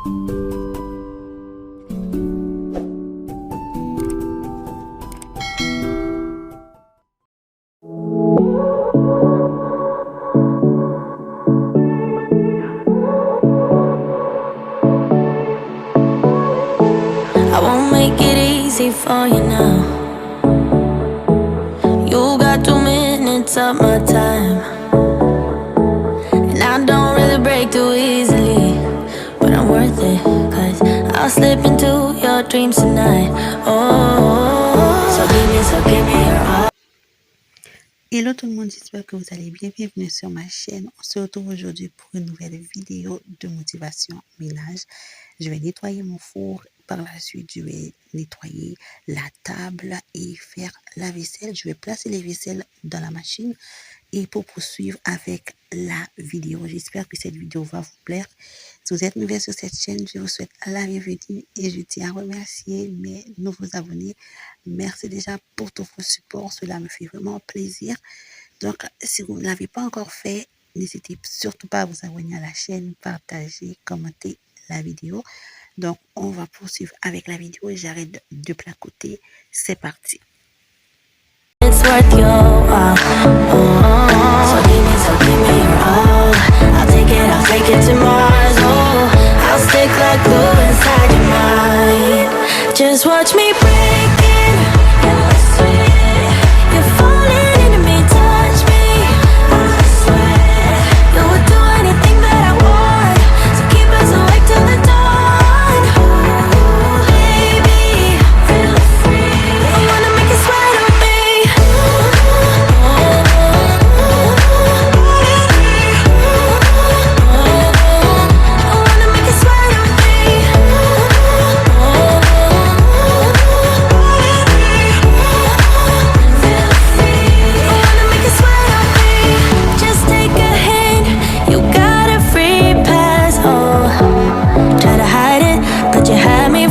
I won't make it easy for you now. You got 2 minutes of my time, and I don't really break too easily, but I'm worth it, 'cause I'll slip into your dreams tonight. Oh, so give me your all. Hello tout le monde, j'espère que vous allez bien. Bienvenue sur ma chaîne. On se retrouve aujourd'hui pour une nouvelle vidéo de motivation ménage. Je vais nettoyer mon four. Par la suite, je vais nettoyer la table et faire la vaisselle. Je vais placer les vaisselles dans la machine. Et pour poursuivre avec la vidéo, j'espère que cette vidéo va vous plaire. Si vous êtes nouveau sur cette chaîne, je vous souhaite la bienvenue et je tiens à remercier mes nouveaux abonnés. Merci déjà pour tout vos supports, cela me fait vraiment plaisir. Donc, si vous ne l'avez pas encore fait, n'hésitez surtout pas à vous abonner à la chaîne, partager, commenter la vidéo. Donc, on va poursuivre avec la vidéo et j'arrête de placoter. C'est parti. It's worth your while. Oh, so give me your all. I'll take it to Mars. Oh, I'll stick like glue inside your mind. Just watch me break it. You're sweet. You're falling into me, touch me. I swear you would do anything that I want. So keep us awake till the dawn. Ooh, baby, feel free. I wanna make you sweat on me.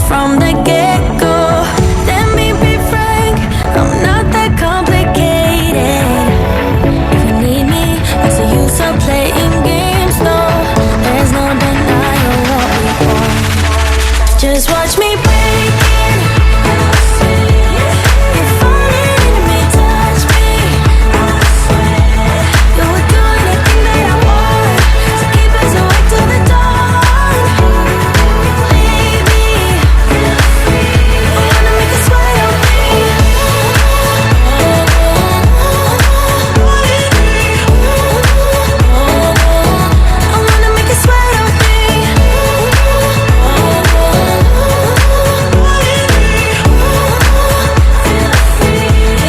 From the get-go, let me be frank, I'm not that complicated. If you need me, what's the use of playing games? No, there's no denying what we want. Just watch me break it. You're sweet. You're falling into me, touch me. I swear you would do anything that I want. So keep us awake till the dawn. Baby, I wanna make you sweat on me. I wanna make you sweat on me. I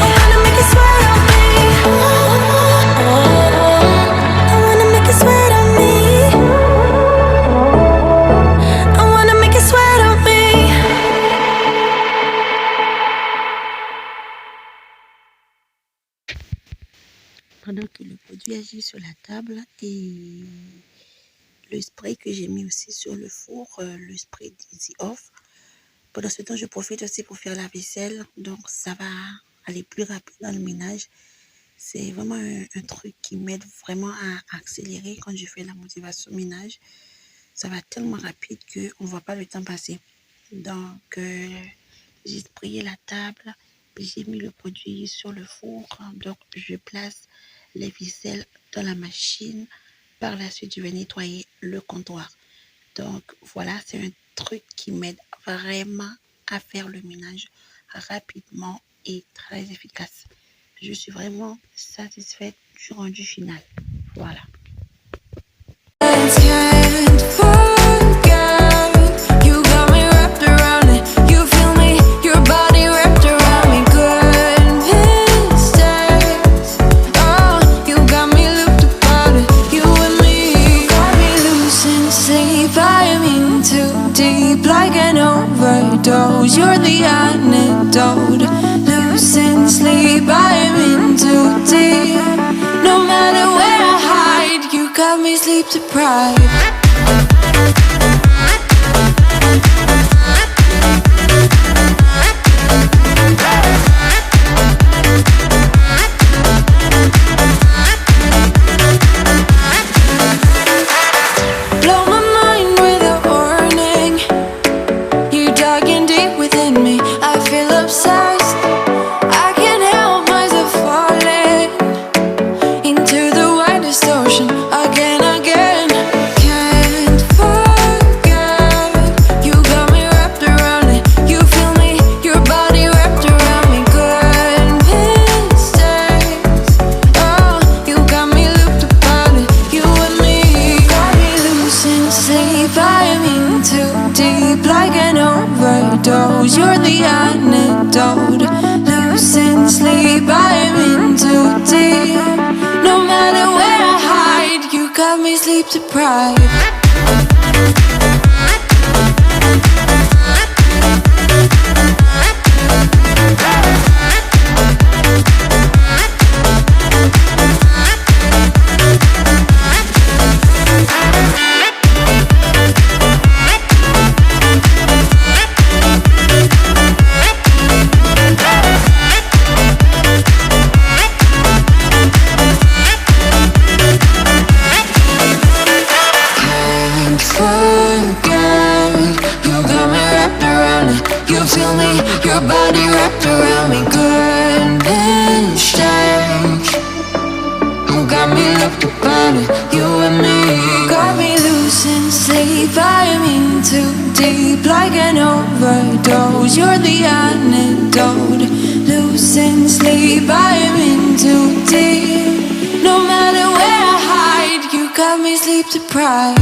wanna make you sweat on me. I wanna make you sweat on me. I wanna make you sweat on me. Pendant que le produit agit sur la table et le spray que j'ai mis aussi sur le four, le spray d'Easy Off. Pendant ce temps, je profite aussi pour faire la vaisselle, donc ça va aller plus rapide dans le ménage. C'est vraiment un truc qui m'aide vraiment à accélérer quand je fais la motivation ménage. Ça va tellement rapide qu'on ne voit pas le temps passer. Donc, j'ai sprayé la table, j'ai mis le produit sur le four. Donc, je place les ficelles dans la machine. Par la suite, je vais nettoyer le comptoir. Donc, voilà, c'est un truc qui m'aide vraiment à faire le ménage rapidement et très efficace. Je suis vraiment satisfaite du rendu final. Voilà. Can't forget, you got me wrapped around it. You feel me, your body wrapped around me. Good mistakes. Oh, you got me looped about it. You and me, you got me losing sleep. I am in too deep, like an overdose. You're the antidote. Losing sleep, I am in too deep. No matter where I hide, you got me sleep deprived. Blow my mind with a warning. sleep, I'm in too deep, like an overdose. You're the antidote. Losing sleep, I'm in too deep. No matter where I hide, you got me sleep deprived. Your body wrapped around me, good and strange. You got me looked upon it, you and me. Got me losing sleep, I'm in too deep, like an overdose. You're the antidote. Losing sleep, I'm in too deep. No matter where I hide, you got me sleep deprived.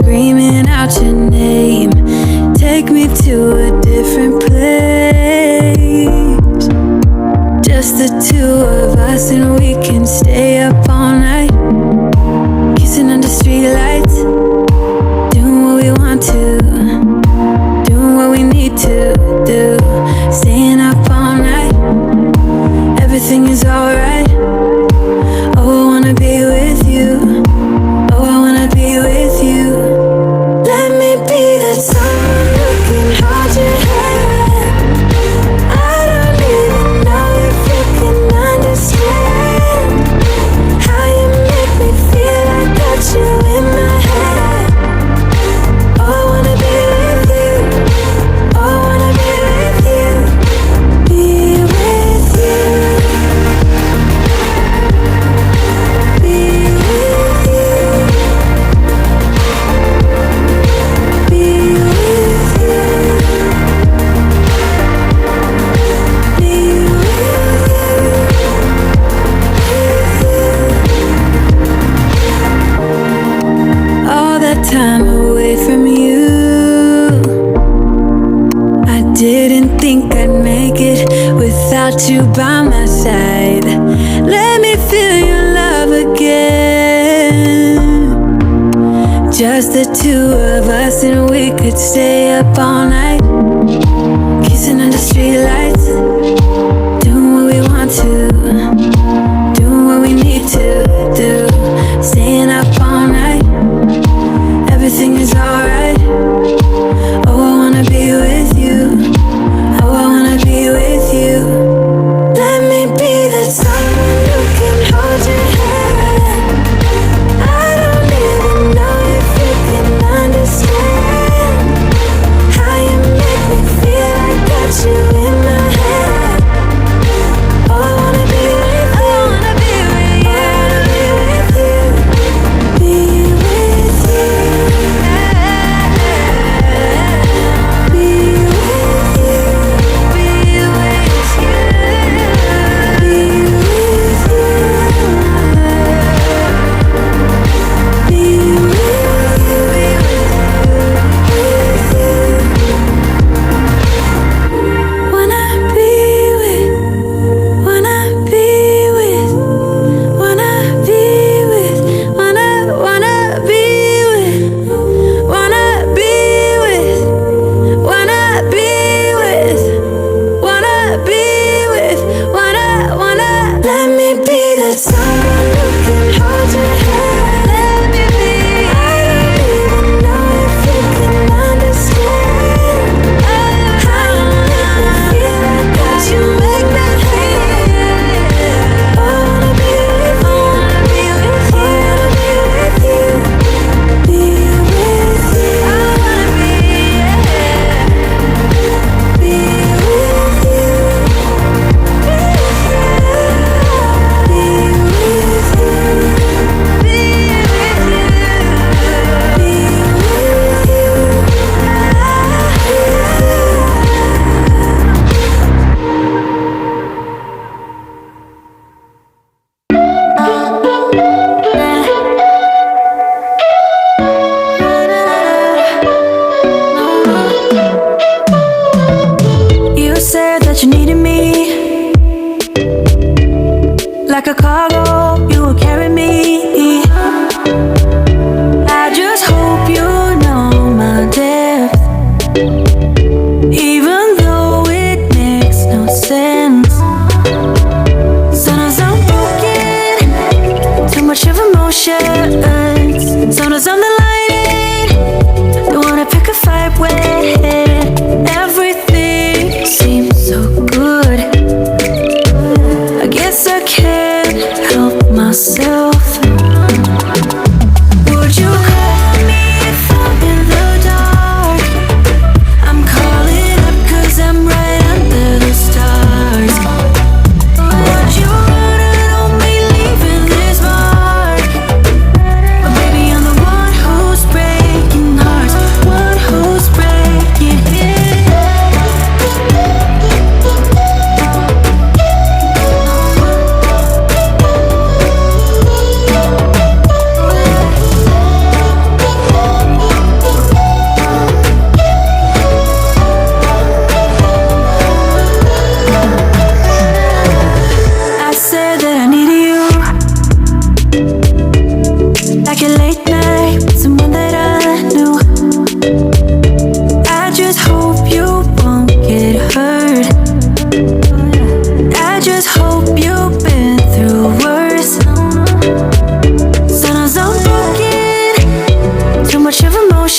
screaming out your name. Take me to a different place. Just the two of us and we can stay up all night, kissing under streetlights, doing what we want to, doing what we need to do, staying up all night. Everything is alright. Oh, I wanna be with you. Oh, I wanna be with you. Let me be that someone who can hold your hand. I don't even know if you can understand how you make me feel. I got you in my head. Oh, I wanna be with you. Oh, I wanna be with you. Be with you. Be with you. Be with you. Be with you. All that time away from you, I didn't think I'd make it without you by my side. Let me feel your love again. Just the two of us and we could stay up all night, kissing under streetlights, doing what we want to, doing what we need to do, staying up all night. Everything is alright. Oh, I wanna be with you. Oh, I wanna be with you. Let me be that someone who can hold your hand. I don't even know if you can understand how you make me feel. I got you in my head. Oh, I wanna be with you.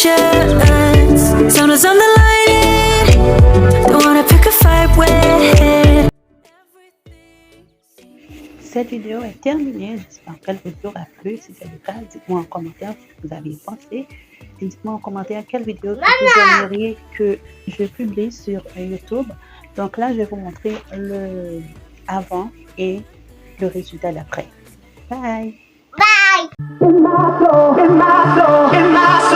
patience. Sometimes I'm the lightning. Don't wanna pick a fight with. Cette vidéo est terminée. J'espère qu'elle vous aura plu. Si c'est le cas, dites-moi en commentaire ce que vous avez pensé. Et dites-moi en commentaire quelle vidéo que vous aimeriez que je publie sur YouTube. Donc là, je vais vous montrer le avant et le résultat d'après. Bye! In my soul, in my soul, in my soul.